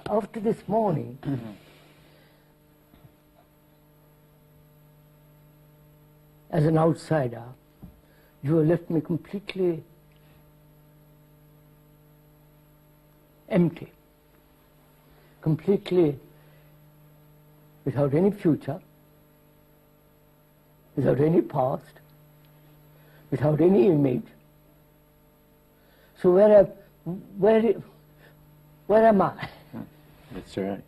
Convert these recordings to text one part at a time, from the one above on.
after this morning, as an outsider, you have left me completely empty, completely without any future, without any past, without any image. So where am I? That's right.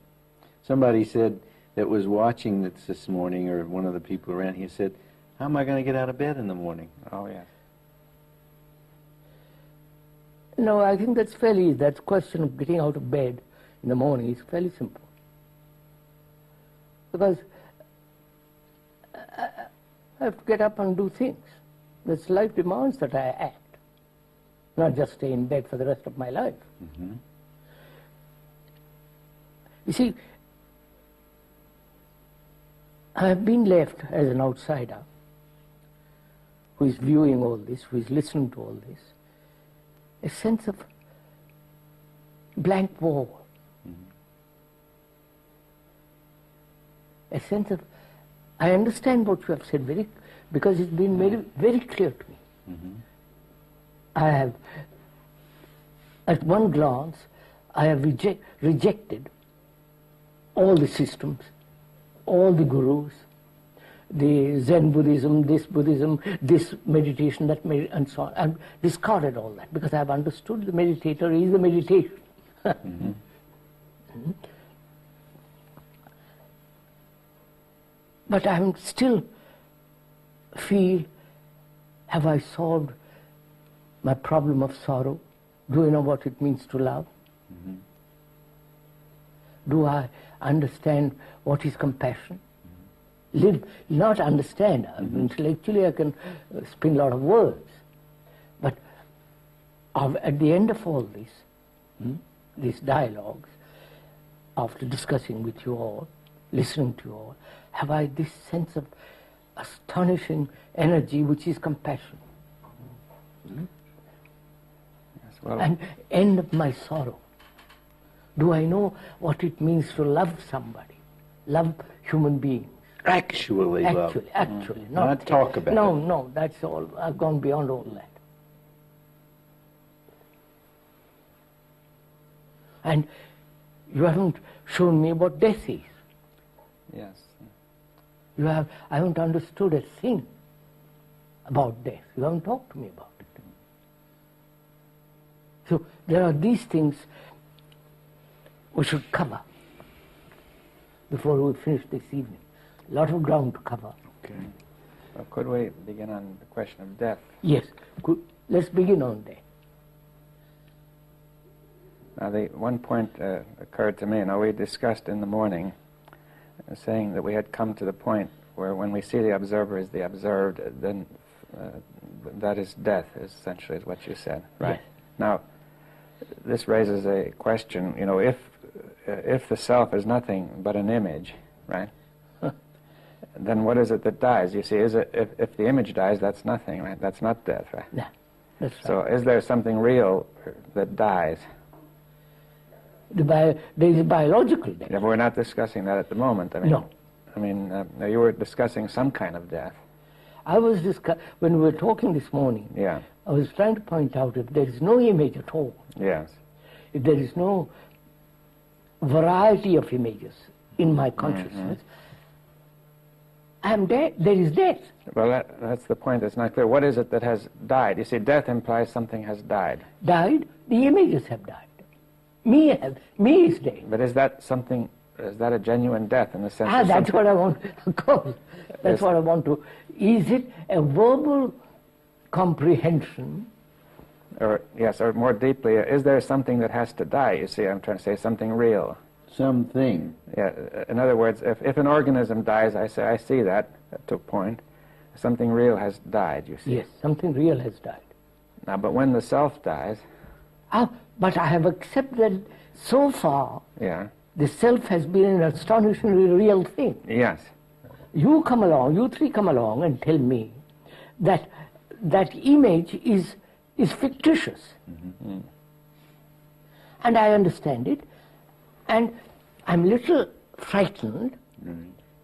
Somebody said that was watching this morning, or one of the people around here said, how am I going to get out of bed in the morning? Oh, yes. No, I think that question of getting out of bed in the morning is fairly simple. Because I have to get up and do things. That's life demands that I act, not just stay in bed for the rest of my life. Mm-hmm. You see, I have been left as an outsider who is viewing all this, who is listening to all this, a sense of blank wall, a sense of, I understand what you have said because it's been made very clear to me. Mm-hmm. I have, at one glance, I have rejected all the systems, all the gurus, the Zen Buddhism, this meditation, that and so on. I've discarded all that because I've understood the meditator is the meditation. Mm-hmm. But I still feel, have I solved my problem of sorrow? Do I know what it means to love? Mm-hmm. Do I understand what is compassion? Live, not understand. Intellectually I can spin a lot of words. But at the end of all this, these dialogues, after discussing with you all, listening to you all, have I this sense of astonishing energy which is compassion. Yes, well, And end of my sorrow. Do I know what it means to love somebody, love human beings? Actually love. Actually, Not talk about it. No, that's all. I've gone beyond all that. And you haven't shown me what death is. yes. I haven't understood a thing about death. You haven't talked to me about it. So there are these things we should cover before we finish this evening. A lot of ground to cover. Okay. Well, could we begin on the question of death? Yes. Let's begin on death. Now, the one point occurred to me. Now, we discussed in the morning, saying that we had come to the point where when we see the observer as the observed, then that is death, essentially, is what you said. Right. Now, this raises a question, you know, if the self is nothing but an image, right, then what is it that dies? You see, is it, if the image dies, that's nothing, right? That's not death, right? Yeah, that's right. So is there something real that dies? There is a biological death. Yeah, but we're not discussing that at the moment. No. I mean, now you were discussing some kind of death. I was when we were talking this morning, Yeah. I was trying to point out if there is no image at all, Yes. if there is no variety of images in my consciousness, I am dead. There is death. Well, that's the point that's not clear. What is it that has died? You see, death implies something has died. Died? The images have died. Me is dead. But is that something, is that a genuine death in the sense of That's something? what I want to call it. That's what I want to. Is it a verbal comprehension? Or, yes, or more deeply, is there something that has to die? You see, I'm trying to say something real. Something. Yeah, in other words, if an organism dies, I say, I see that to a point. Something real has died, you see. Yes, something real has died. Now, but when the self dies, But I have accepted so far yeah, the self has been an astonishingly real thing. yes, You three come along and tell me that that image is fictitious. And I understand it, And I'm little frightened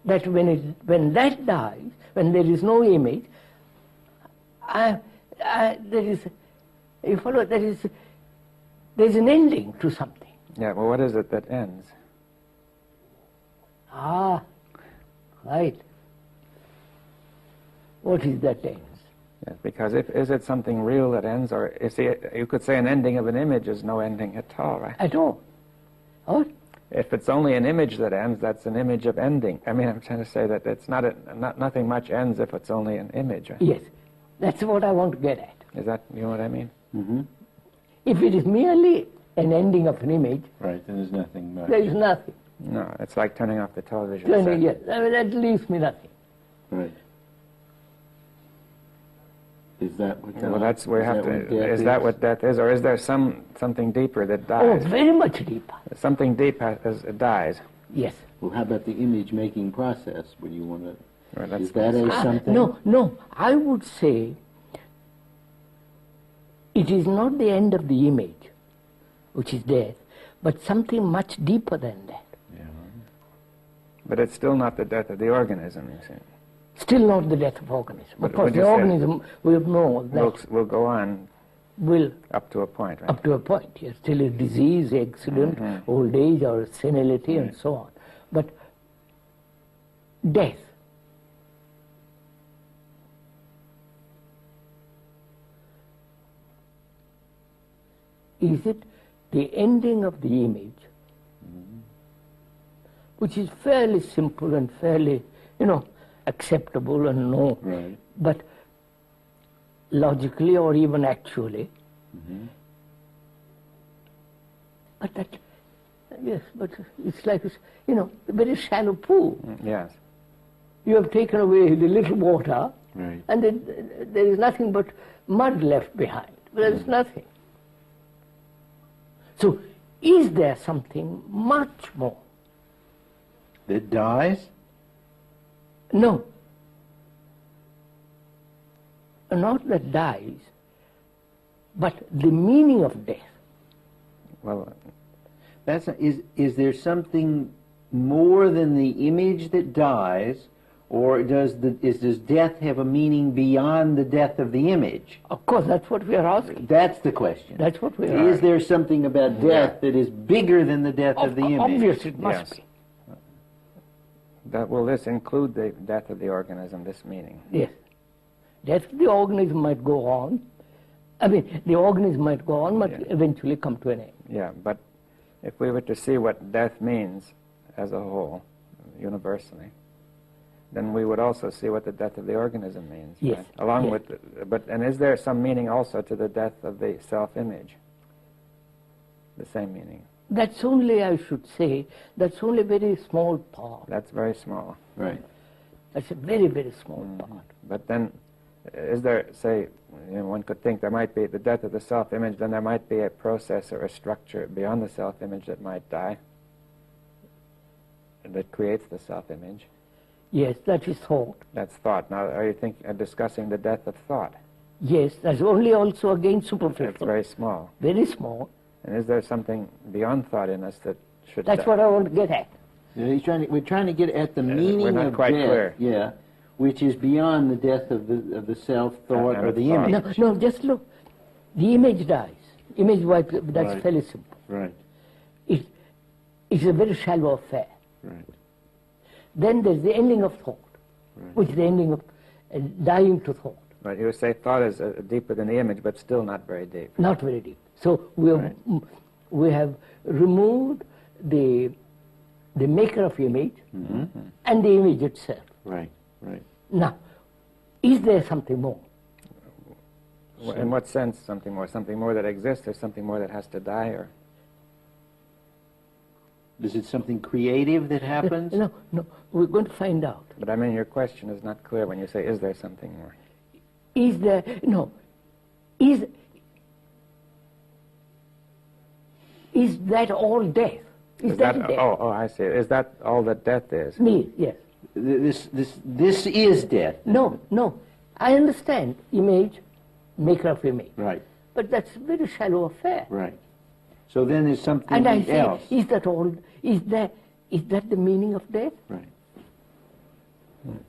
that when that dies, when there is no image, you follow, there's an ending to something. Yeah, well, what is it that ends? Ah, right. What is that ends? Yes, because is it something real that ends, or you could say an ending of an image is no ending at all, right? At all. What? If it's only an image that ends, that's an image of ending. I mean, I'm trying to say that it's nothing much ends if it's only an image, right? Yes, that's what I want to get at. Is that, you know what I mean? Mm-hmm. If it is merely an ending of an image, Right, then there's nothing much. there is nothing. No, it's like turning off the television set. Yes, that leaves me nothing. Right. Is that what Well, that's we have to. Is That what death is, or is there something deeper that dies? Oh, very much deeper. Something deep dies. Yes. Well, how about the image-making process? Would you want to... Well, is that a something? No, I would say it is not the end of the image, which is death, but something much deeper than that. Yeah. But it's still not the death of the organism, you see. Still not the death of organism. But Of course, would you the say- organism will know that We'll go on will, up to a point, right? up to a point, yes, till a disease, accident, old age, or senility, and so on. But death, is it the ending of the image, which is fairly simple and fairly, acceptable and known, Right. but logically or even actually. But that, yes, but it's like, a very shallow pool. Yes. You have taken away the little water, Right. and then there is nothing but mud left behind. There is nothing. So, is there something much more? That dies? No. Not that dies, but the meaning of death. Well, Is there something more than the image that dies, or does death have a meaning beyond the death of the image? Of course, that's what we are asking. That's the question. That's what we are Is there something about death that is bigger than the death of the image? Obviously, it must Yes. be. will this include the death of the organism, this meaning? Yes. Death of the organism might go on. I mean, the organism might go on, but eventually come to an end. Yeah, but if we were to see what death means as a whole, universally, then we would also see what the death of the organism means. Yes. Right? Along Yes. with, and is there some meaning also to the death of the self-image? The same meaning. That's only, I should say, that's only a very small part. That's very small. Right. That's a very, very small part. But then, is there, say, one could think there might be the death of the self-image, then there might be a process or a structure beyond the self-image that might die, that creates the self-image. Yes, that is thought. That's thought. Now, are you discussing the death of thought? Yes, that's only also again superficial. That's very small. Very small. And is there something beyond thought in us that should That's die? what I want to get at. Yeah, we're trying to get at the meaning we're not of quite death. clear. Yeah, which is beyond the death of the self thought And or of the thought. image. No, just look. The image dies. Image wipes, that's Right. fairly simple. Right. It's a very shallow affair. Right. Then there's the ending of thought, which is the ending of dying to thought. Right, you would say thought is deeper than the image, but still not very deep. Not very deep. So we have removed the maker of image and the image itself. Right. Right. Now, is there something more? In what sense something more? Something more that exists, or something more that has to die, or? Is it something creative that happens? No, we're going to find out. But I mean, your question is not clear when you say, is there something more? Is there, is that all death? Is that death? Oh, I see. Is that all that death is? Me, yes. This is death. No. I understand image, maker of image. Right. But that's a very shallow affair. Right. So then there's something And I say, else. is that all? Is that the meaning of death? Right.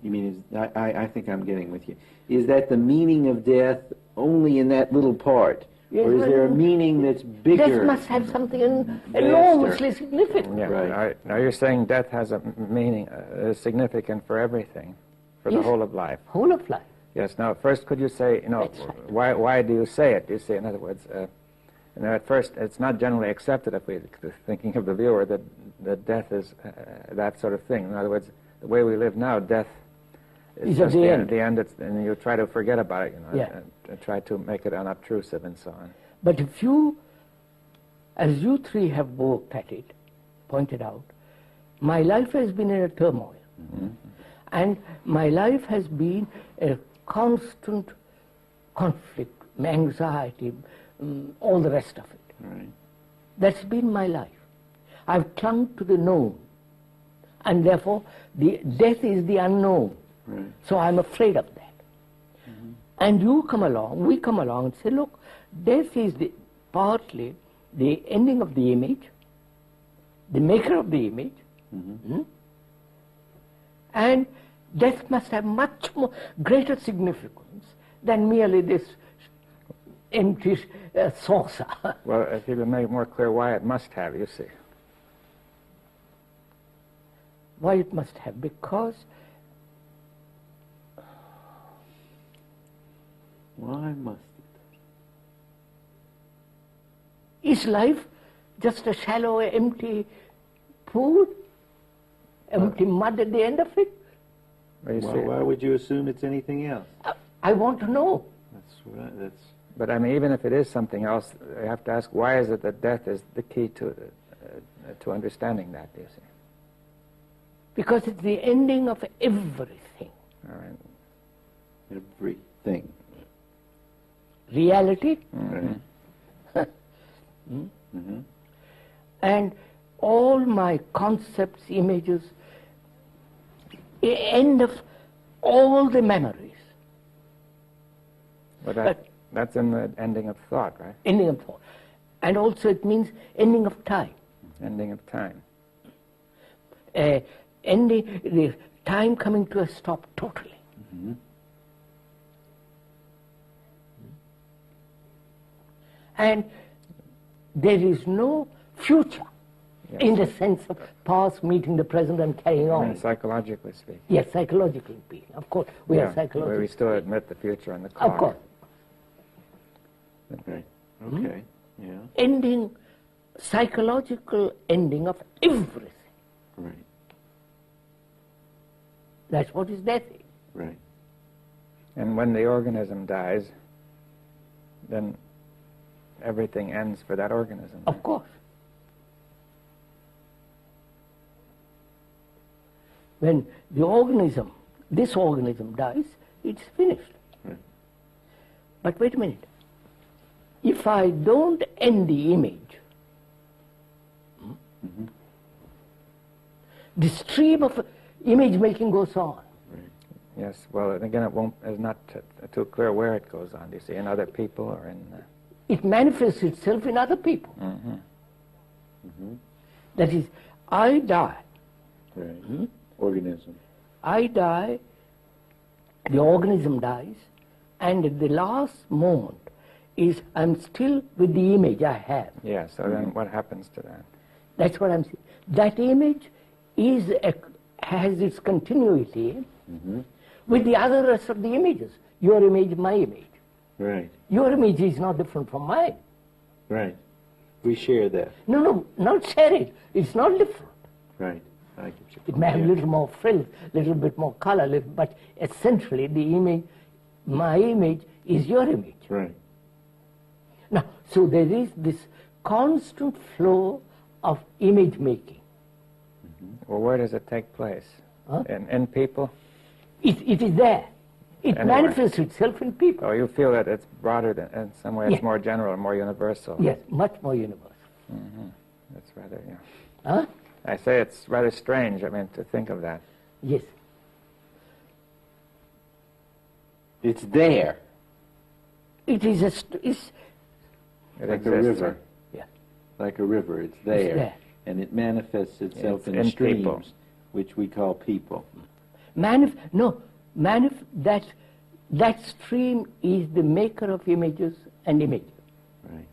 You mean, I think I'm getting with you. Is that the meaning of death only in that little part? Yes, or is there a meaning that's bigger? Death must have something enormously significant. Yeah. Right. Now you're saying death has a meaning, is significant for everything, for the Yes. whole of life. Whole of life. Yes. Now, first, could you say, That's right. why do you say it? You say, in other words, at first, it's not generally accepted if we're thinking of the viewer that death is that sort of thing. In other words, the way we live now, death is Is at just the the end. end, and you try to forget about it, Yeah. and try to make it unobtrusive and so on. But if you, as you three have worked at it, pointed out, my life has been in a turmoil. Mm-hmm. And my life has been a constant conflict, anxiety, all the rest of it. Right. That's been my life. I've clung to the known. And therefore, the death is the unknown. Right. So I'm afraid of that. Mm-hmm. And we come along and say, look, death is partly the ending of the image, the maker of the image, and death must have much more greater significance than merely this empty saucer. Well, if you could make it more clear why it must have, you see. Why it must have? Because Why must is life just a shallow, empty pool? Empty mud at the end of it? Well, you it? see, Why would you assume it's anything else? I want to know. That's right. That's but I mean, even if it is something else, you have to ask, why is it that death is the key to understanding that, do you see? Because it's the ending of everything. All right. everything. Reality Right. and all my concepts, images, end of all the memories, But that's in the ending of thought, right? ending of thought. And also it means ending of time. Ending of time. Ending, the time coming to a stop totally. And there is no future Yes. in the sense of past meeting the present and carrying I on. mean, psychologically speaking. Yes, psychologically speaking. Of course, we are psychologically. Where we still admit the future and the clock. Of course. Right. Okay. Yeah. Ending, psychological ending of everything. Right. That's what is death is. Right. And when the organism dies, then everything ends for that organism. Of course. When the organism, this organism dies, it's finished. Right. But wait a minute. If I don't end the image, the stream of image making goes on. Yes, well, again, it's not too clear where it goes on, do you see, in other people or in... It manifests itself in other people. That is, I die. Right. Organism. I die, the organism dies, and at the last moment is I'm still with the image I have. Yeah, so then what happens to that? That's what I'm saying. That image has its continuity with the other rest of the images. Your image, my image. Right. Your image is not different from mine. Right. We share that. No, not share it. It's not different. Right. I get you. It may have a little more frill, little bit more color, but essentially the image, my image, is your image. Right. Now, so there is this constant flow of image making. Well, where does it take place? Huh? In people? It is there. It Anywhere. manifests itself in people. Or you feel that it's broader than, in some way it's Yeah. more general, more universal? Yes, much more universal. That's rather, yeah. Huh? I say it's rather strange, I mean, to think of that. Yes. It's there. It is It Like exists. a river. yeah. like a river. It's there. there. And it manifests itself It's in in streams, people. which we call people. That stream is the maker of images and images. Right.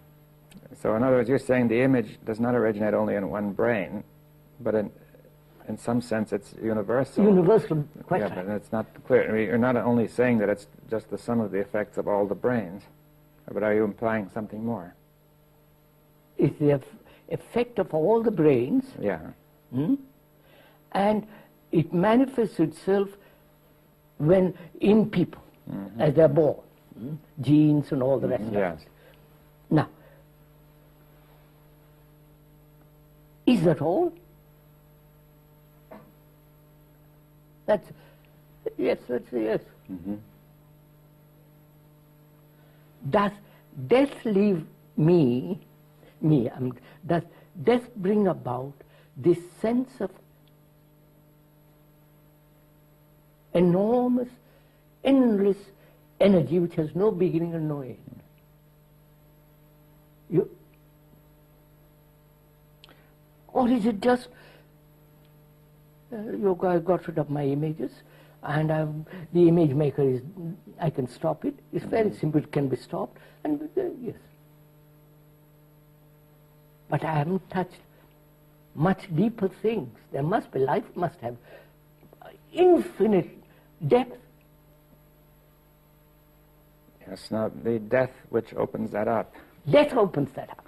So in other words, you're saying the image does not originate only in one brain, but in some sense it's universal. Universal, quite Yeah, right. but it's not clear. I mean, you're not only saying that it's just the sum of the effects of all the brains, but are you implying something more? It's the effect of all the brains, Yeah. and it manifests itself when in people, as they're born, genes and all the rest of Yes. it. Now, is that all? That's yes. That's a yes. Does death leave me? Does death bring about this sense of enormous, endless energy which has no beginning and no end? Or is it just you guys got rid of my images, and the image maker is, I can stop it. It's very simple, it can be stopped, and yes. But I haven't touched much deeper things. There must be, life must have infinite depth. Yes. Now, the death which opens that up Death opens that up.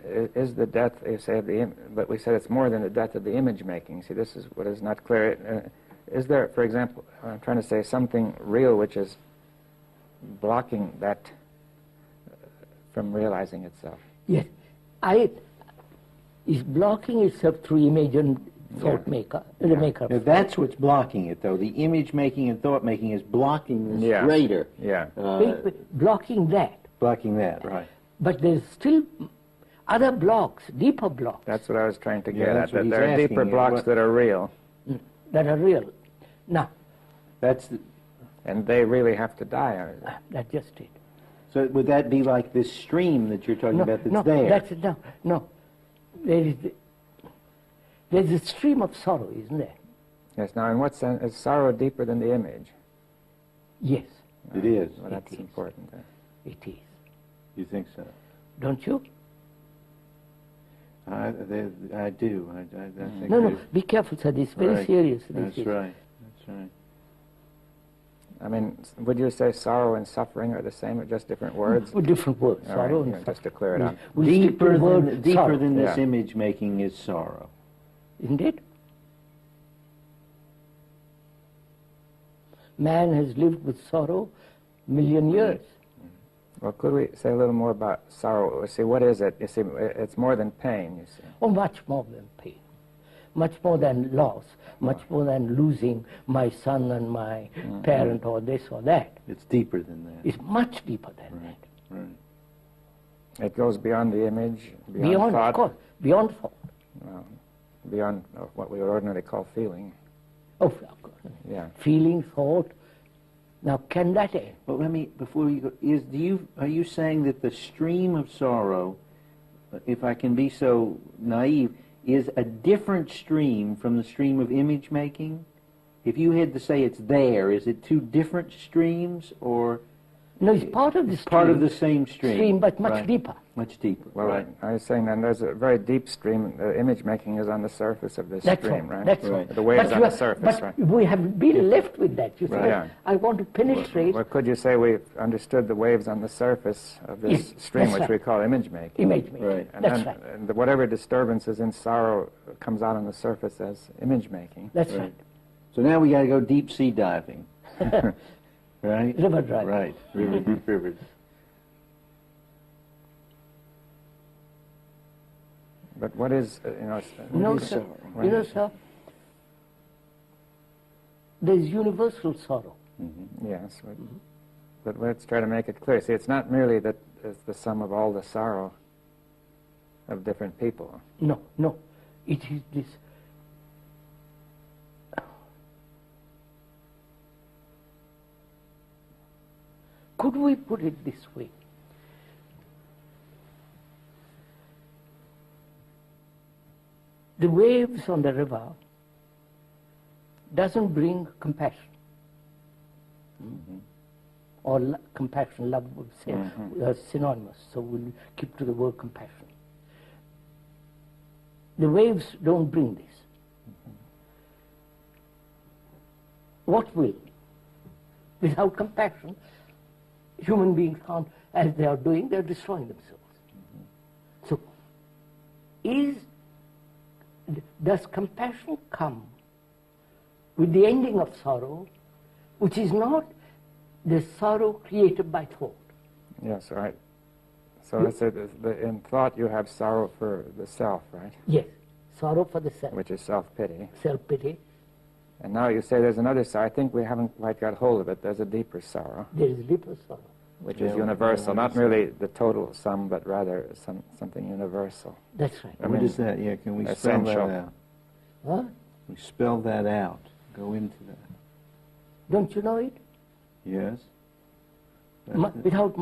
is the death, you say, of the but we said it's more than the death of the image making. See, this is what is not clear. Is there, for example, I'm trying to say something real which is blocking that from realizing itself? Yes. Is blocking itself through image and thought maker, the maker of Now, that's what's blocking it, though. The image making and thought making is blocking this greater. Yeah. blocking that. Blocking that, right. But there's still other blocks, deeper blocks, That's what I was trying to Yeah, get that's at. what That he's there are asking deeper you. blocks What- that are real, that are real. Now, That's the, and they really have to die. Or that's just it. so would that be like this stream that you're talking about that's no, there? that's it. No. There's a stream of sorrow, isn't there? yes. Now, in what sense is sorrow deeper than the image? Yes, It is. Well, that's is. important. it is. You think so? Don't you? I do. I think No, they- be careful, sir. This is very Right. serious. That's right. That's right. I mean, would you say sorrow and suffering are the same, or just different words? With different words, All sorrow right, and yeah, suffering. just to clear it up. We stick to Deeper the word than deeper sorrow, than this Yeah. image making is sorrow. isn't it? Man has lived with sorrow a million years. Well, could we say a little more about sorrow? See, what is it? You see, it's more than pain, you see. Oh, much more than pain, much more than loss, much more than losing my son and my parent or this or that. It's deeper than that. It's much deeper than Right. that. Right. It goes beyond the image, beyond, Beyond, thought, of course, beyond thought. beyond what we would ordinarily call feeling. Oh, of course. Yeah. Feeling, thought. Now, can that end? But let me, before you go, are you saying that the stream of sorrow, if I can be so naive, is a different stream from the stream of image making? If you had to say it's there, is it two different streams, or No, it's part of the stream. part of the same stream? but much Right. deeper. Much deeper. Well, right. I was saying then there's a very deep stream. The image making is on the surface of this That's stream, all. right? That's Right. all. The waves But on you the are- surface, but right? we have been left with that. You Right. say, Yeah. I want to penetrate Well, could you say we've understood the waves on the surface of this Yes, stream, that's which right. we call image making? image making. Right. And That's then right. and whatever disturbance is in sorrow comes out on the surface as image making. That's Right. right. So now we got to go deep sea diving. Right? River driving. Right. River. But what is, No, is sir. sorrow? You know, sir, there's universal sorrow. yes, but let's try to make it clear. See, it's not merely that it's the sum of all the sorrow of different people. No. It is this. Could we put it this way? The waves on the river doesn't bring compassion. Or compassion, love would say, are synonymous, so we'll keep to the word compassion. The waves don't bring this. What will? Without compassion, human beings can't, as they are doing, they're destroying themselves. So, does compassion come with the ending of sorrow, which is not the sorrow created by thought? Yes, right. So let's say in thought you have sorrow for the self, right? Yes, sorrow for the self. Which is self-pity. Self-pity. And now you say there's another sorrow. I think we haven't quite got hold of it. There's a deeper sorrow. There is deeper sorrow. Which is universal, not merely the total sum, but rather something universal. That's right. What is that? Yeah, can we spell that out? What? We spell that out. Go into that. Don't you know it? Yes. Without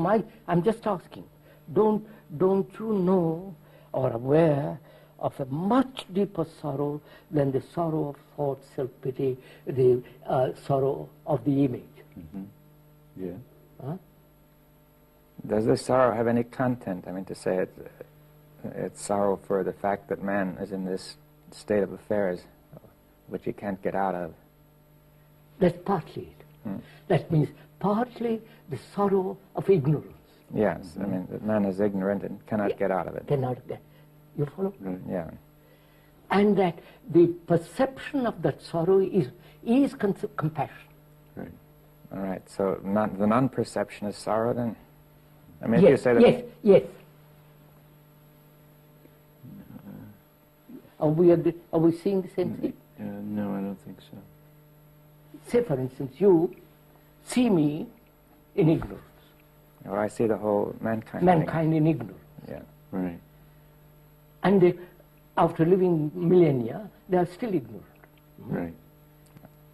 I'm just asking. Don't you know or aware of a much deeper sorrow than the sorrow of thought, self-pity, the sorrow of the image? Yeah. Huh? Does this sorrow have any content? I mean, to say it's sorrow for the fact that man is in this state of affairs which he can't get out of. That's partly it. That means partly the sorrow of ignorance. Yes, I mean, that man is ignorant and cannot get out of it. Cannot get. You follow? Yeah. And that the perception of that sorrow is compassion. Right. All right, so the non-perception is sorrow then? I mean, yes, if you say that... Yes. Are we seeing the same thing? No, I don't think so. Say, for instance, you see me in ignorance. Or I see the whole mankind. Mankind in ignorance. Yeah. Right. And after living millennia, they are still ignorant. Right.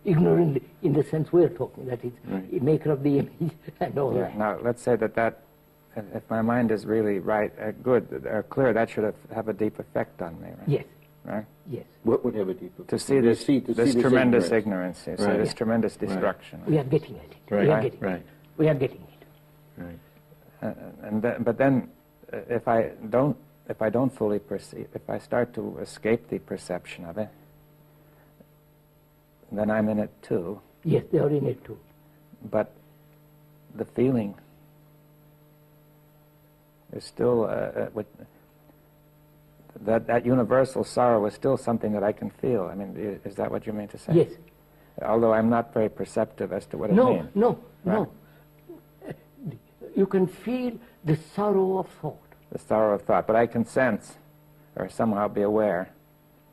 Ignorant in the sense we're talking, that is, Right. maker of the image and all that. Now, let's say that if my mind is really right, good, or clear, that should have a deep effect on me, right? Yes. Right? Yes. What would have a deeper... To see this tremendous ignorance, you see, Right. this tremendous destruction. We are getting at it. Right. We are getting Right. it. We are getting it. Right. But then, if I don't fully perceive, if I start to escape the perception of it, then I'm in it too. Yes, they are in it too. But the feeling is still that universal sorrow is still something that I can feel. I mean, is that what you mean to say? Yes. Although I'm not very perceptive as to what it means. No. Right. You can feel the sorrow of thought. The sorrow of thought, but I can sense, or somehow be aware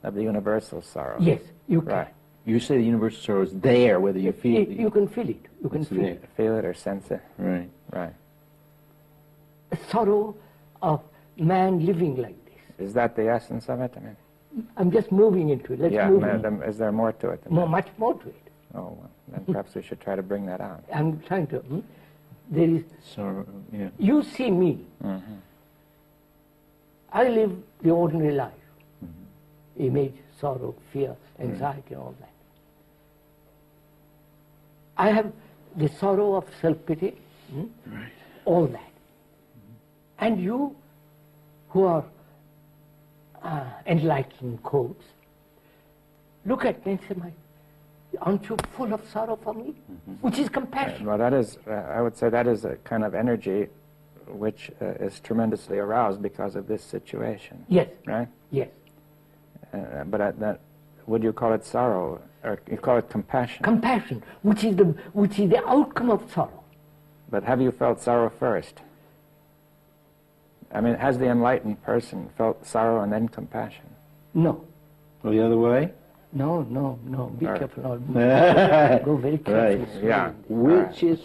of the universal sorrow. Yes, you can. Right. You say the universal sorrow is there, whether you feel it. You can feel it. You can It's feel there. it. Feel it or sense it. Right. Right. The sorrow of man living like this. Is that the essence of it? I mean, I'm just moving into it. Let's move in. Is there more to it than that? Much more to it. Oh, well, then perhaps we should try to bring that out. I'm trying to. There is. Sorrow, yeah. You see me. Mm-hmm. I live the ordinary life. Image, sorrow, fear, anxiety, all that. I have the sorrow of self-pity, all that. And you, who are enlightened quotes, look at me and say, aren't you full of sorrow for me? Which is compassion. Well, that is, I would say that is a kind of energy which is tremendously aroused because of this situation. Yes. Right? Yes. But would you call it sorrow, or you call it compassion? Compassion, which is the outcome of sorrow. But have you felt sorrow first? I mean, has the enlightened person felt sorrow and then compassion? No. Go the other way? No. Be Right. careful. Go very carefully. Right. Yeah. Which is...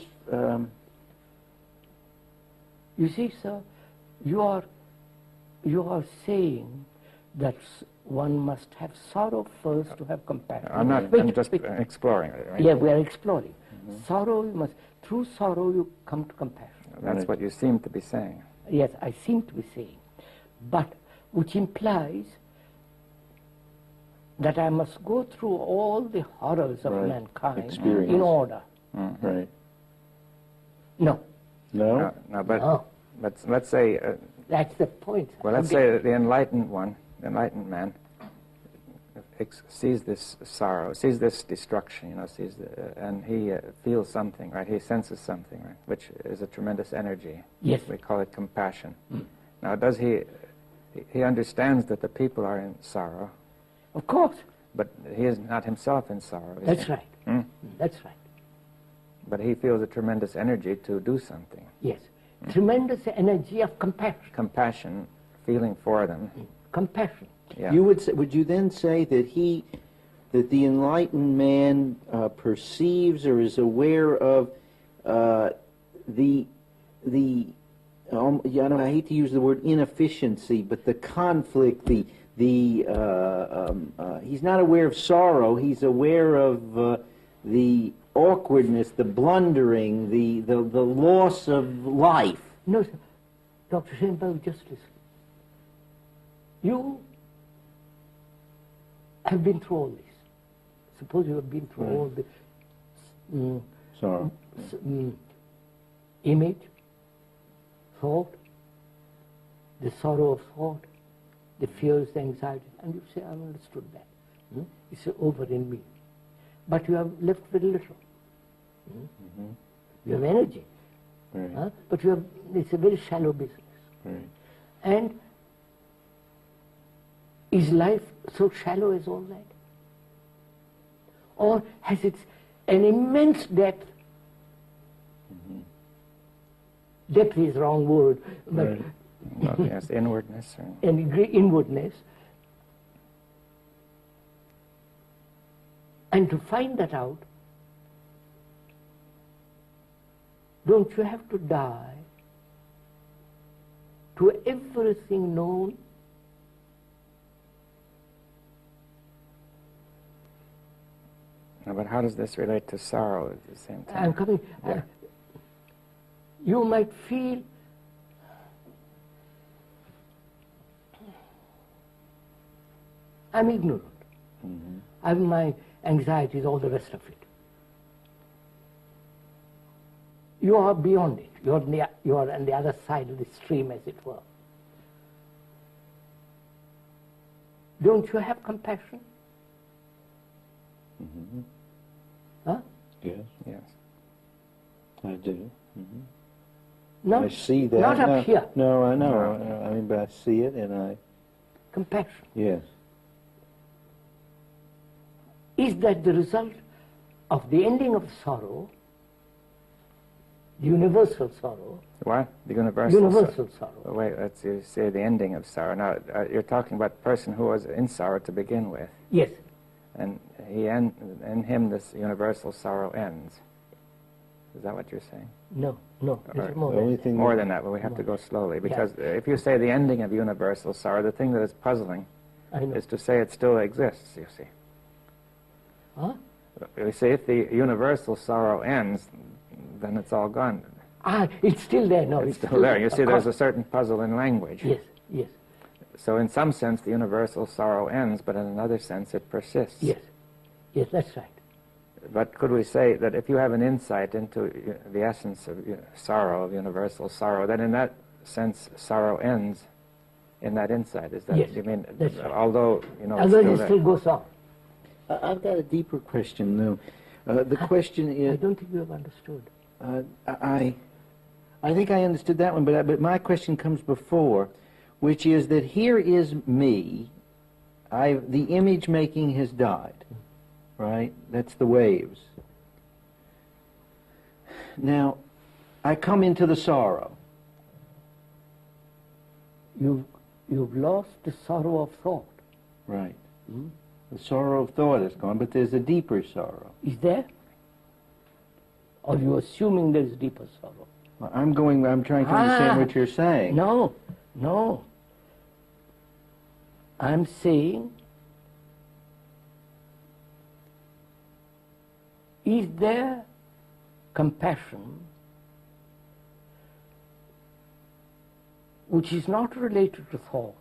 You see, sir, you are saying that one must have sorrow first to have compassion. I'm just exploring it, right? Yeah, we are exploring. Sorrow, through sorrow you come to compassion. That's what you seem to be saying. Yes, I seem to be saying. But which implies that I must go through all the horrors of Right. mankind Experience. in order. Right. No. No? No, but No. let's say, That's the point. well, let's say the enlightened one, the enlightened man, sees this sorrow, sees this destruction, you know, and he feels something, right? He senses something, right? Which is a tremendous energy. Yes. We call it compassion. Now, does he understands that the people are in sorrow, Of course. but he is not himself in sorrow. Is That's he? right. That's right. But he feels a tremendous energy to do something. Yes. Tremendous energy of compassion. Compassion, feeling for them. Compassion. Yeah. Would you then say that the enlightened man perceives or is aware of I hate to use the word inefficiency, but the conflict, he's not aware of sorrow, he's aware of the awkwardness, the blundering, the loss of life. No, sir. Dr. Shainberg, just listen. You have been through all this. Suppose you have been through all the Sorrow. image, thought, the sorrow of thought, the fears, the anxiety, and you say, I've understood that. It's over in me. But you have left very little. You have energy. Right. But it's a very shallow business. Right. And is life so shallow as all that? Or has it an immense depth? Depth is the wrong word, but Right. Well, yes, inwardness. an inwardness. And to find that out, don't you have to die to everything known? No, but how does this relate to sorrow at the same time? I'm coming. Yeah. You might feel I'm ignorant. I have my anxieties, all the rest of it. You are beyond it. You are on the other side of the stream, as it were. Don't you have compassion? Huh? Yes, Yes. I do. Not, I see that. Not up here. No, I know. I mean, but I see it, and I. Compassion. Yes. Is that the result of the ending of sorrow, the universal sorrow? What? The universal Universal sorrow. Oh, wait, let's say the ending of sorrow. Now, you're talking about the person who was in sorrow to begin with, Yes. and in him this universal sorrow ends. Is that what you're saying? No. Or It's more the only than thing More than that, but we have to go slowly, because if you say the ending of universal sorrow, the thing that is puzzling that. I know. is to say it still exists, you see. Huh? You see, if the universal sorrow ends, then it's all gone. It's still there. No, It's still there. You of see, there's a course. certain puzzle in language. Yes. So in some sense, the universal sorrow ends, but in another sense, it persists. Yes, that's right. But could we say that if you have an insight into the essence of sorrow, of universal sorrow, then in that sense, sorrow ends in that insight? Is that, Yes, you mean, that's right. although, it's Although still it there. still goes on. I've got a deeper question, though. The question I is, don't think you have understood. I think I understood that one, but my question comes before, which is that here is me. The image making has died, right? That's the waves. Now, I come into the sorrow. You've lost the sorrow of thought. Right. The sorrow of thought is gone, but there's a deeper sorrow. Is there? Or you assuming there's deeper sorrow? Well, I'm trying to understand what you're saying. No. I'm saying, is there compassion which is not related to thought?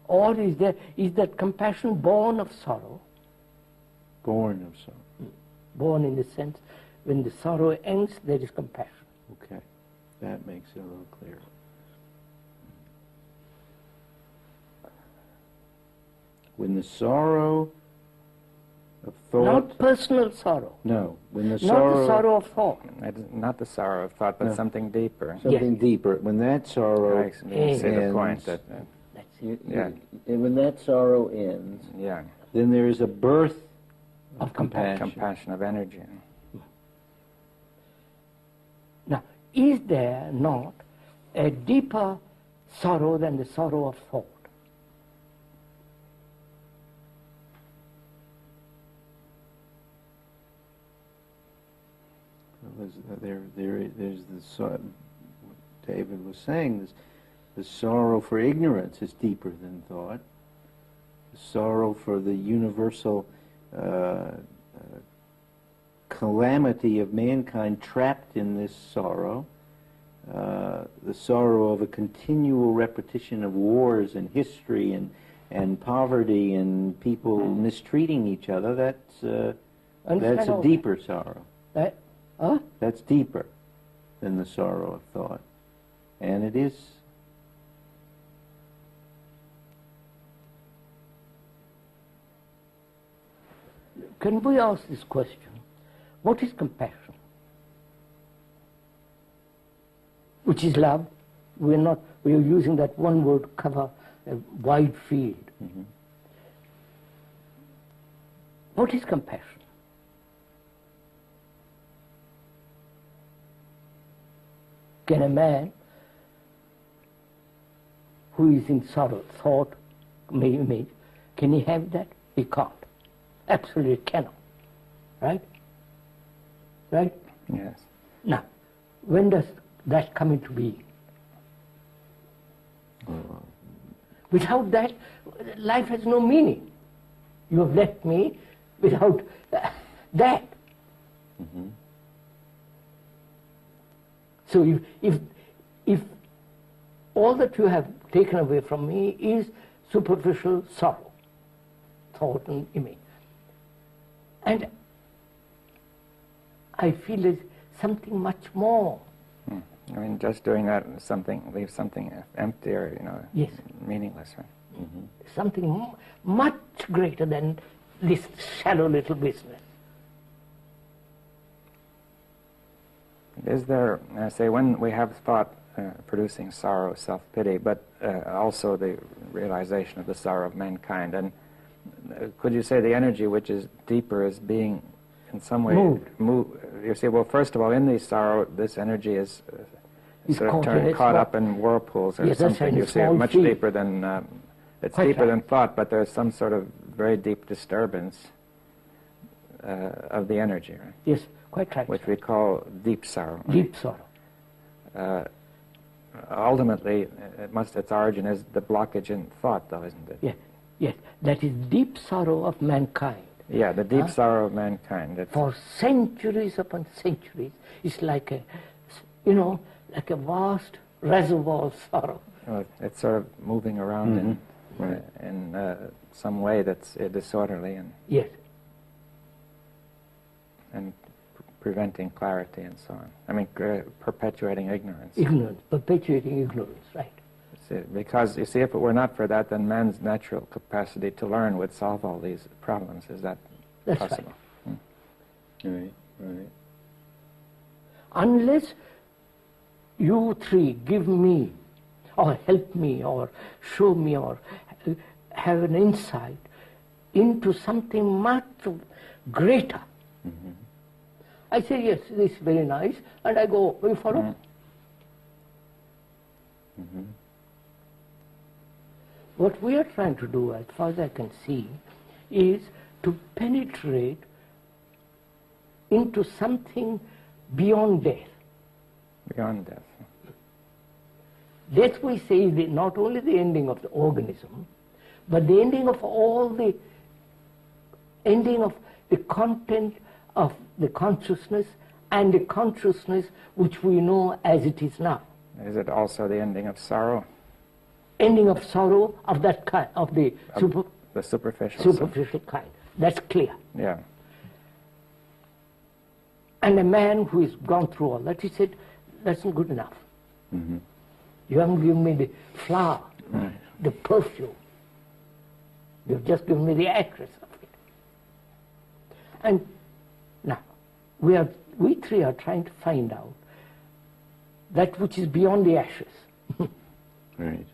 Or is that compassion born of sorrow? Born of sorrow. Born in the sense, when the sorrow ends, there is compassion. Okay, that makes it a little clearer. When the sorrow of thought... Not personal sorrow. No, when the Not sorrow... the sorrow of thought. Not the sorrow of thought, but No. something deeper. Something deeper. When that sorrow... I see the point. That, Yeah. And when that sorrow ends, yeah, then there is a birth Of compassion. compassion of energy. Now, is there not a deeper sorrow than the sorrow of thought? There's the David was saying, the sorrow for ignorance is deeper than thought. The sorrow for the universal calamity of mankind trapped in this sorrow, the sorrow of a continual repetition of wars and history and poverty and people mistreating each other, that's a deeper sorrow. That's deeper than the sorrow of thought. And it is... Can we ask this question? What is compassion? Which is love. We are using that one word to cover a wide field. Mm-hmm. What is compassion? Can a man who is in sorrow, thought, image, can he have that? He can't. Absolutely cannot. Right? Right? Yes. Now, when does that come into being? Without that, life has no meaning. You have left me without that. Mm-hmm. So if all that you have taken away from me is superficial sorrow, thought and image, and I feel there's something much more. I mean, just doing that leaves something empty or, Yes. meaningless. Right? Mm-hmm. Something much greater than this shallow little business. Is there, say, when we have thought producing sorrow, self-pity, but also the realization of the sorrow of mankind, and could you say the energy which is deeper is being in some way moved? You see, well, first of all, in the sorrow, this energy is sort of caught up in whirlpools or yes, something. You see, much deeper than, it's quite deeper than thought, but there's some sort of very deep disturbance of the energy, right? Yes, quite right. Which we call deep sorrow. Deep sorrow. Ultimately, its origin is the blockage in thought, though, isn't it? Yes, that is deep sorrow of mankind. Yeah, the deep sorrow of mankind. For centuries upon centuries, it's like a vast reservoir of sorrow. It's sort of moving around in some way that's disorderly and yes, and preventing clarity and so on. I mean, perpetuating ignorance. Ignorance, perpetuating ignorance, right? Because, you see, if it were not for that, then man's natural capacity to learn would solve all these problems. Is that That's possible? Right. Right. Unless you three give me, or help me, or show me, or have an insight into something much greater. Mm-hmm. I say, yes, this is very nice, and I go, will you follow? Mm-hmm. What we are trying to do, as far as I can see, is to penetrate into something beyond death. Beyond death. Death, we say, is not only the ending of the organism, but the ending of the content of the consciousness and the consciousness which we know as it is now. Is it also the ending of sorrow? ending of sorrow of that kind, of the the superficial. superficial kind. That's clear. Yeah. And a man who has gone through all that, he said, that's not good enough. Mm-hmm. You haven't given me the flower, Right. the perfume. You've just given me the actress of it. And now, we three are trying to find out that which is beyond the ashes. Right.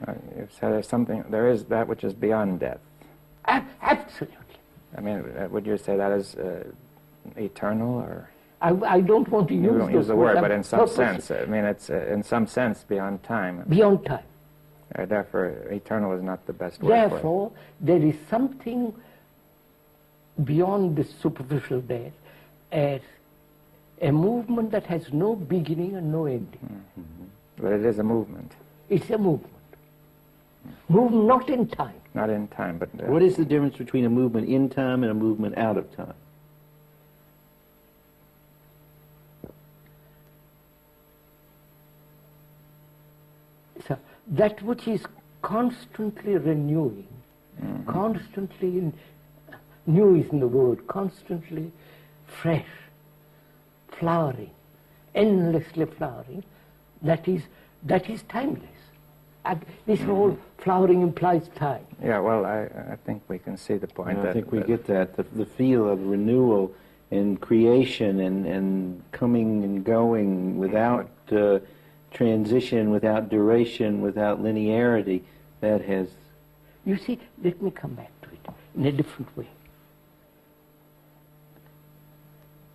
You said there's something. There is that which is beyond death. Absolutely. I mean, would you say that is eternal, or I don't want to use you don't use the those word, words. but in some Purposely. sense, I mean, it's in some sense beyond time. Beyond time. Therefore, eternal is not the best word for it. Therefore, there is something beyond this superficial death as a movement that has no beginning and no ending. Mm-hmm. But it is a movement. It's a movement. Movement not in time. Not in time, but... What is the difference between a movement in time and a movement out of time? So that which is constantly renewing, constantly, new is in the word, constantly fresh, flowering, endlessly flowering, that is timeless. And this whole flowering implies time. Yeah, well, I think we can see the point. And I think we get that, the feel of renewal and creation and coming and going without transition, without duration, without linearity, that has... You see, let me come back to it in a different way.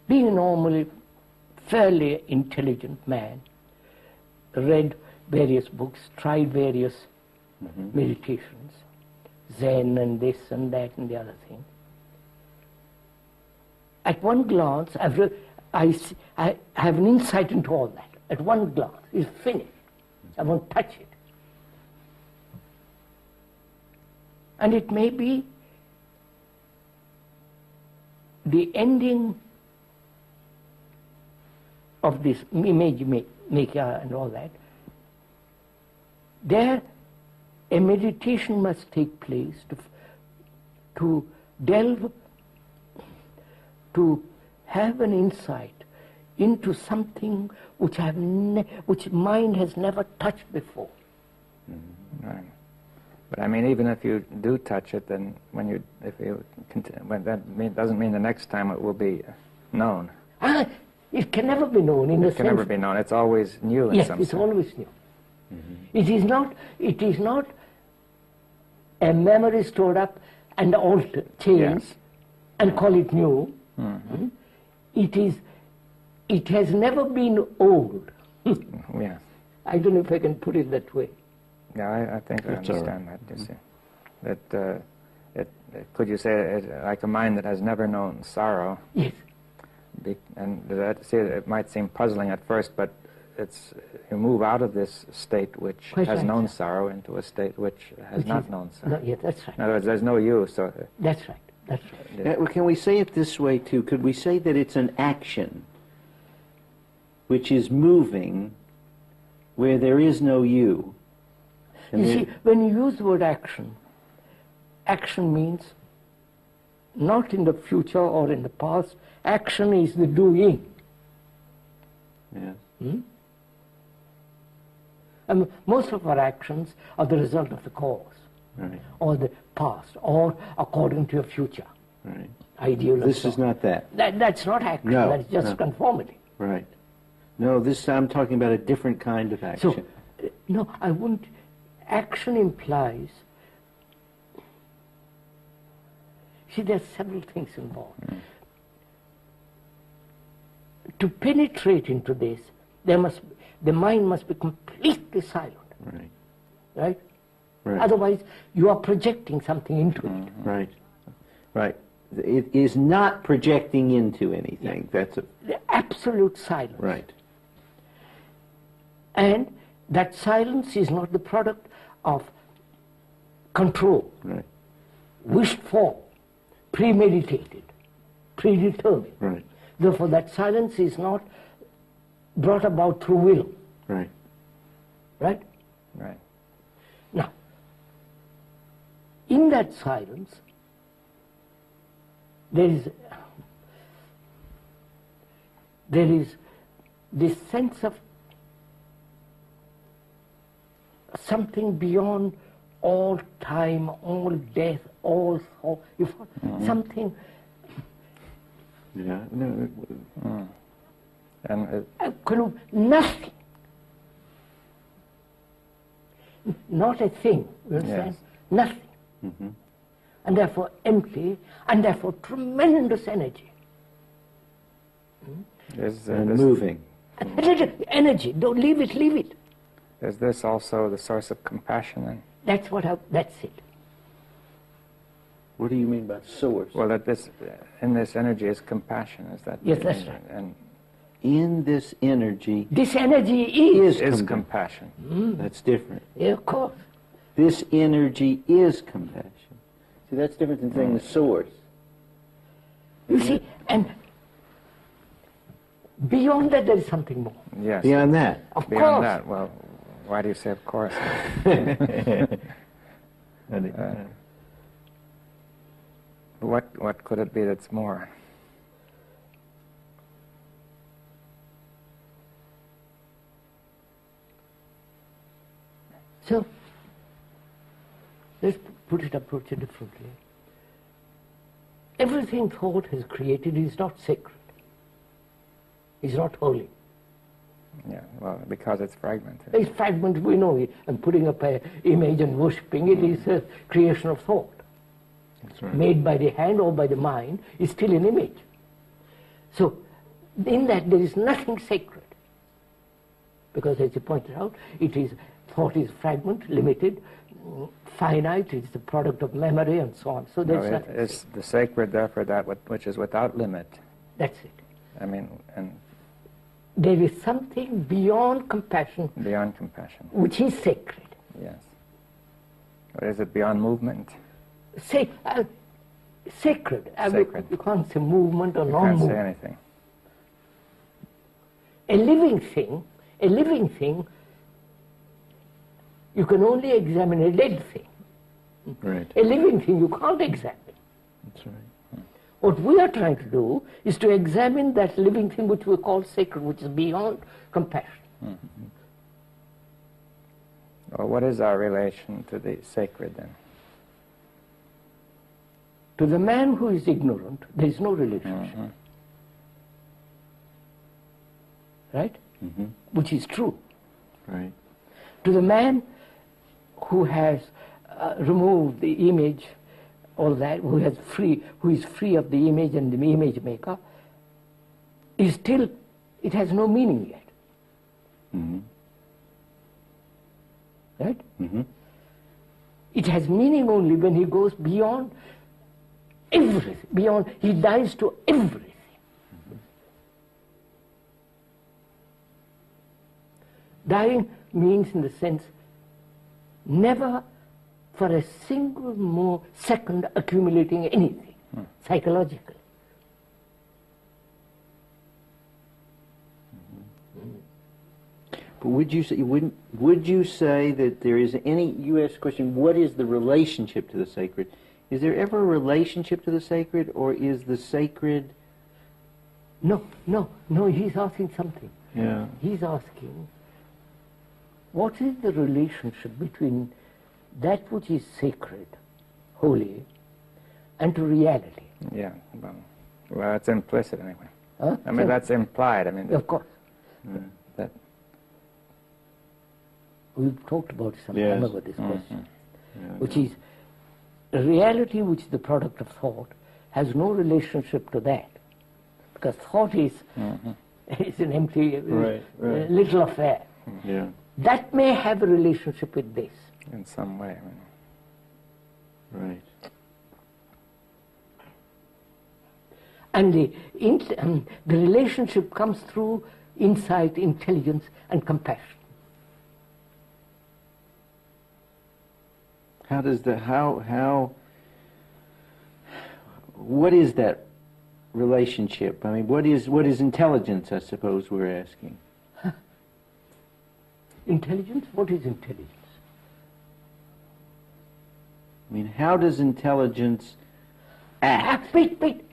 Being a normally fairly intelligent man, read various books, tried various meditations, Zen and this and that and the other thing. At one glance, I have an insight into all that. At one glance, it's finished. I won't touch it. And it may be the ending of this image maker and all that. There, a meditation must take place to delve, to have an insight into something which which mind has never touched before. Right. But I mean, even if you do touch it, then doesn't mean the next time it will be known. It can never be known in a sense. It can never be known. It's always new in some sense. Yes, it's always new. It is not a memory stored up and altered, changed, and call it new. It has never been old. Yes. I don't know if I can put it that way. Yeah, I think I understand that, you see. That, could you say it's like a mind that has never known sorrow? Yes. And it might seem puzzling at first, but you move out of this state which has known sorrow into a state which has not known sorrow. Yes, that's right. In other words, there's no you, so... That's right, that's right. Can we say it this way, too? Could we say that it's an action which is moving where there is no you? You see, when you use the word action, action means not in the future or in the past. Action is the doing. Yes. And most of our actions are the result of the cause, Right. or the past, or according to your future. Right. Ideal. This is not that. That's not action. No, That's just conformity. Right. No, I'm talking about a different kind of action. So, no, I wouldn't. Action implies. See, there's several things involved. To penetrate into this, the mind must be completely silent. Right. Right? Right. Otherwise, you are projecting something into it. Right. Right. It is not projecting into anything. That's The absolute silence. right. And that silence is not the product of control, Right. wished for, premeditated, predetermined. Right. Therefore, that silence is not brought about through will, Right. right? Right. Now, in that silence, there is this sense of something beyond all time, all death, all thought. Something Yeah. No. And kind of nothing, not a thing. You understand? Yes. Nothing, Mm-hmm. and therefore empty, and therefore tremendous energy. is, And this, moving. Energy. Don't leave it. Leave it. is this also the source of compassion then? That's what. That's it. What do you mean by source? Well, that this in this energy is compassion. Is that? Yes, that's right. And In this energy This energy is. is compassion. That's different. Yeah, of course. This energy is compassion. See, that's different than saying the source. You see, and beyond that there is something more. Yes. Beyond that. Of Beyond course. that, well, why do you say of course? What could it be that's more? So, let's approach it differently. Everything thought has created is not sacred. It's not holy. Yeah, well, because it's fragmented. It's fragment, we know it, and putting up an image and worshipping it is a creation of thought. That's right. Made by the hand or by the mind is still an image. So, in that there is nothing sacred. Because as you pointed out, thought is fragment, limited, finite, it's the product of memory and so on. So there's No, nothing it's the sacred, therefore, that which is without limit. That's it. I mean, and There is something beyond compassion beyond compassion. which is sacred. Yes. Or is it beyond movement? Sacred. Sacred. You can't say movement or You can't say non-movement. anything. A living thing, you can only examine a dead thing. Right. A living thing you can't examine. That's right. What we are trying to do is to examine that living thing which we call sacred, which is beyond compassion. Well, what is our relation to the sacred then? To the man who is ignorant, there is no relationship. Right? Mm-hmm. Which is true. Right. To the man who has removed the image, all that, who is free of the image and the image maker, is still, it has no meaning yet. Mm-hmm. Right? Mm-hmm. It has meaning only when he goes beyond everything, he dies to everything. Dying means, in the sense, never for a single more second accumulating anything, psychologically. But would you say that there is any, you asked the question, what is the relationship to the sacred? Is there ever a relationship to the sacred, or is the sacred... No, he's asking something. Yeah. He's asking, what is the relationship between that which is sacred, holy, and to reality? Yeah, well, it's implicit anyway. Huh? I mean, that's implied. I mean, Of course. that. We've talked about some Yes. time about this question, Yeah. which is a reality which is the product of thought has no relationship to that, because thought is an empty Right. little affair. Yeah. That may have a relationship with this. In some way, I mean. Right. And the relationship comes through insight, intelligence, and compassion. How does what is that relationship? I mean, what is intelligence, I suppose we're asking? Intelligence? What is intelligence? I mean, how does intelligence act? Wait.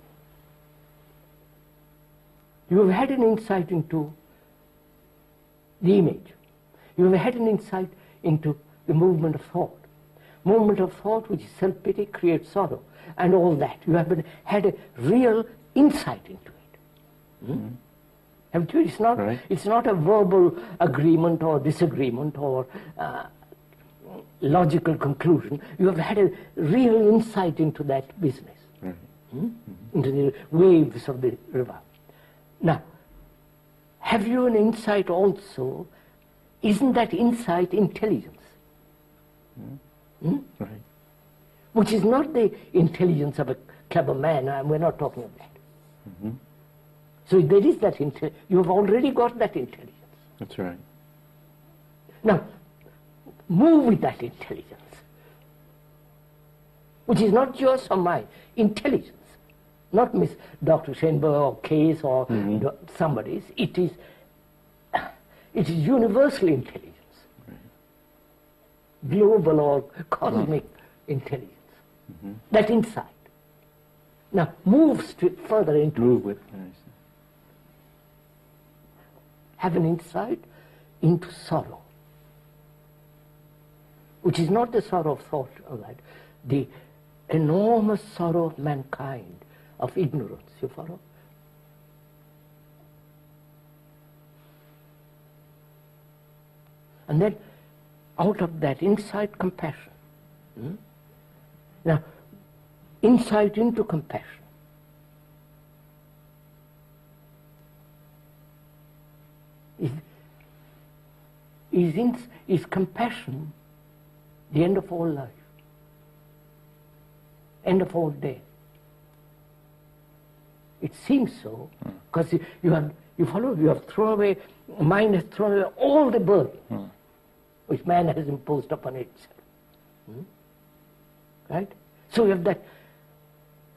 You have had an insight into the image. You have had an insight into the movement of thought. Movement of thought, which is self-pity, creates sorrow, and all that. You have had a real insight into it. Mm-hmm. Haven't you? It's not, right. It's not a verbal agreement or disagreement or logical conclusion. You have had a real insight into that business, right. Into the waves of the river. Now, have you an insight also? Isn't that insight intelligence? Right. Which is not the intelligence of a clever man, and we're not talking of that. So there is that intelligence. You have already got that intelligence. That's right. Now, move with that intelligence, which is not yours or mine. Intelligence, not Miss Dr. Shainberg or Case or somebody's. It is universal intelligence. Global or cosmic intelligence. That insight. Now moves further into Move with. have an insight into sorrow, which is not the sorrow of thought, all right, the enormous sorrow of mankind, of ignorance. You follow? And then out of that insight, compassion. Now, insight into compassion. Is compassion the end of all life? End of all day? It seems so, because you have thrown away, mind has thrown away all the burden which man has imposed upon itself. Right? So you have that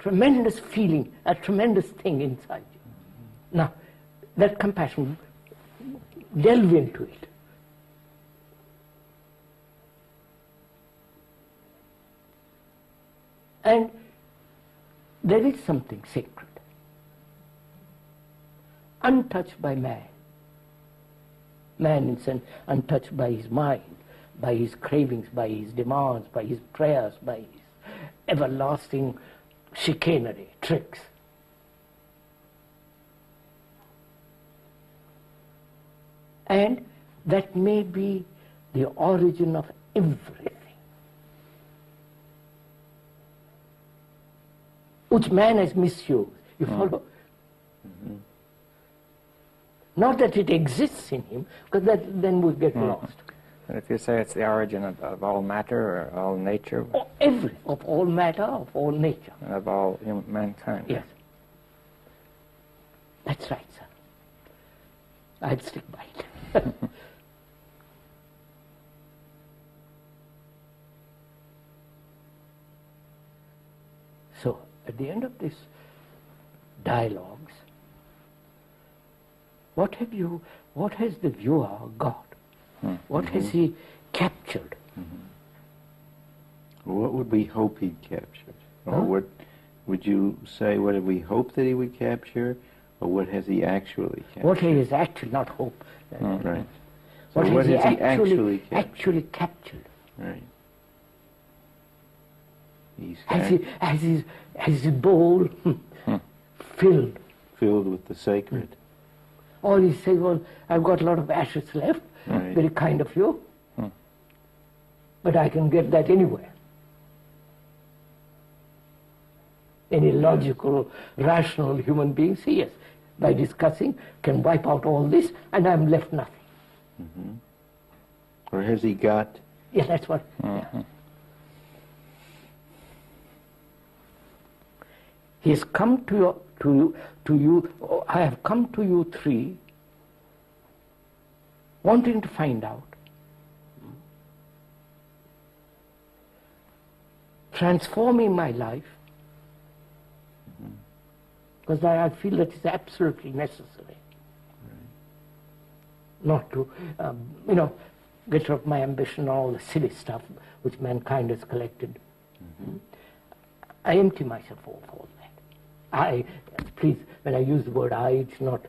tremendous feeling, a tremendous thing inside you. Now, that compassion, delve into it. And there is something sacred, untouched by man. Man is untouched by his mind, by his cravings, by his demands, by his prayers, by his everlasting chicanery, tricks. And that may be the origin of everything, which man has misused. You follow? Not that it exists in him, because then we get lost. But if you say it's the origin of all matter or all nature, Of all matter, of all nature. of all mankind. Yes. That's right, sir. I'd stick by it. So, at the end of this dialogues, what has the viewer got? What has he captured? What would we hope he'd captured? Or what would you say, what did we hope that he would capture? Or what has he actually captured? What he has actually, not hope. Right. So What what has has he he actually captured? Right. He's Has his bowl filled? filled with the sacred. Or he says, well, I've got a lot of ashes left, Right. very kind of you, but I can get that anywhere. Any logical, rational human being says, yes, by discussing, can wipe out all this, and I'm left nothing. Or has he got... Yeah, that's what. Yeah. He has come to you. I have come to you three, wanting to find out, transforming my life, because I feel that it's absolutely necessary. Not to, get rid of my ambition, all the silly stuff which mankind has collected. I empty myself of all that. Please, when I use the word I, it's not,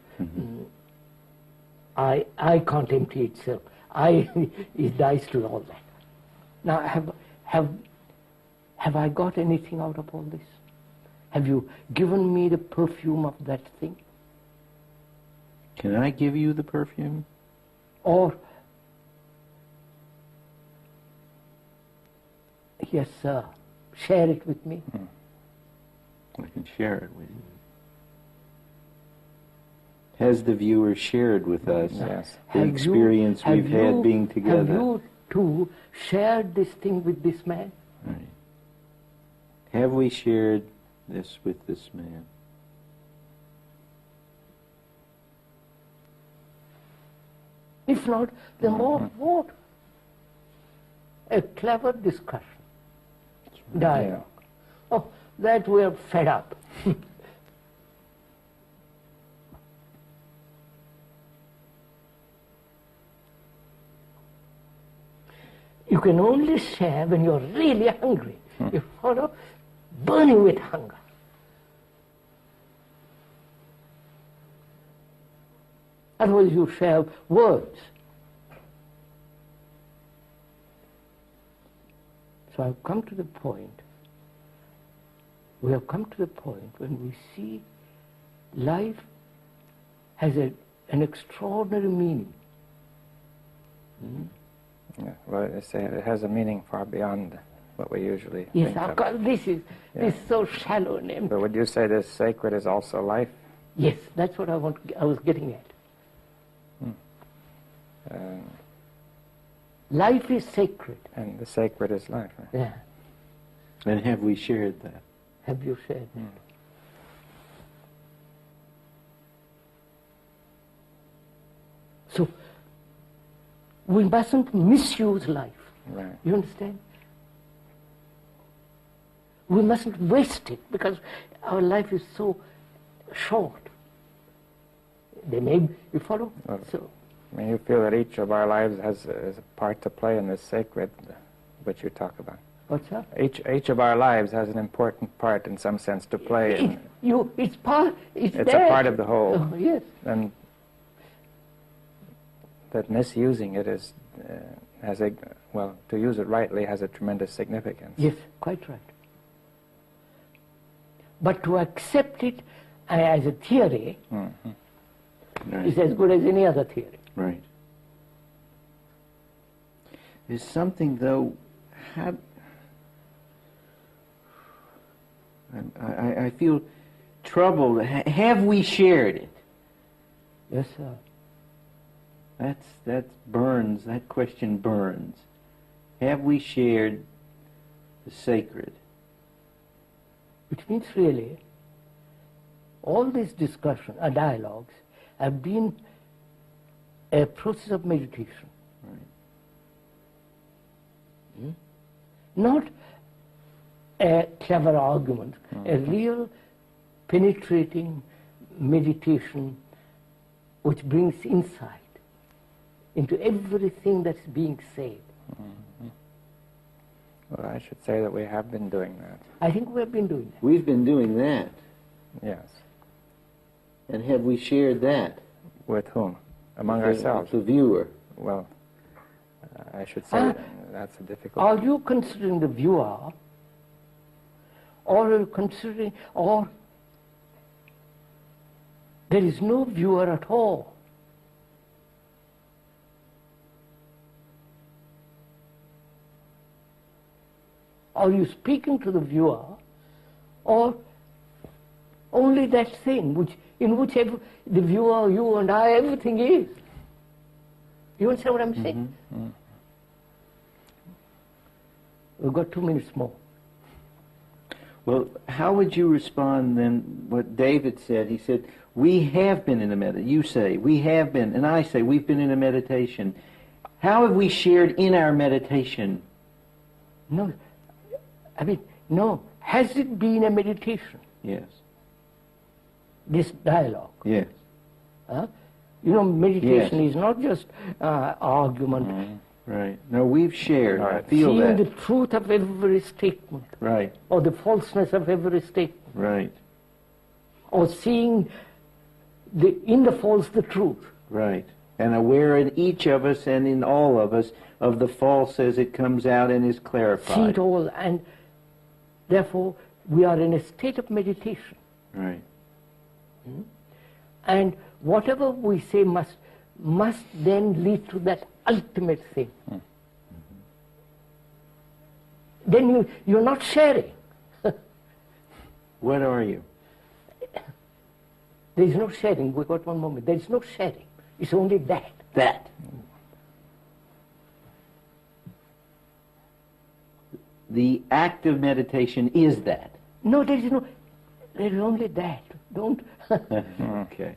I can't empty itself. I dies to all that. Now, have I got anything out of all this? Have you given me the perfume of that thing? Can I give you the perfume? Or, yes, sir, share it with me. I can share it with you. Has the viewer shared with us the experience we've had being together? Have you too shared this thing with this man? Right. Have we shared this with this man? If not, then what? A clever discussion, dialogue. Oh, that we're fed up. You can only share when you're really hungry. You follow? Burning with hunger. Otherwise you share words. So I've come to the point, we have come to the point when we see life has an extraordinary meaning. Yeah, well, they say it has a meaning far beyond what we usually Yes, think of course, this is so shallow and empty. But would you say this sacred is also life? Yes, that's what I was getting at. Life is sacred. And the sacred is life. Right? Yeah. And have we shared that? Have you shared that? So, we mustn't misuse life. Right. You understand? We mustn't waste it because our life is so short. You follow? Well, so, I mean, you feel that each of our lives has a part to play in this sacred which you talk about. what's that? Each of our lives has an important part in some sense to play. It's It's a part of the whole. Oh, yes. And that misusing it is, to use it rightly, has a tremendous significance. Yes, quite right. But to accept it as a theory is as good as any other theory. Right. There's something, though, I feel troubled. Have we shared it? Yes, sir. That burns. That question burns. Have we shared the sacred? Which means really, all these discussion, dialogues, have been a process of meditation. Right. Not a clever argument, a real penetrating meditation which brings insight into everything that's being said. Well, I should say that we have been doing that. I think we have been doing that. We've been doing that. Yes. And have we shared that? With whom? Among ourselves? The viewer. Well, I should say that's a difficult... Are you considering the viewer, or are you considering, or there is no viewer at all? Are you speaking to the viewer, or only that thing in which the viewer, you and I, everything is? You understand what I'm saying? We've got 2 minutes more. Well, how would you respond then what David said? He said, we have been in a meditation. You say, we have been, and I say, we've been in a meditation. How have we shared in our meditation? No. No. Has it been a meditation? Yes. This dialogue? Yes. Meditation is not just argument. Right. No, we've shared. All I right. feel Seeing that. the truth of every statement, Right. or the falseness of every statement, Right. or seeing in the false the truth. Right. And aware in each of us and in all of us of the false as it comes out and is See clarified. it all, and therefore we are in a state of meditation. Right. And whatever we say must then lead to that ultimate thing. Then you're not sharing. What are you? There is no sharing. We got one moment. There is no sharing. It's only that. That. The act of meditation is that. No, there is no. There is only that. Don't. Okay.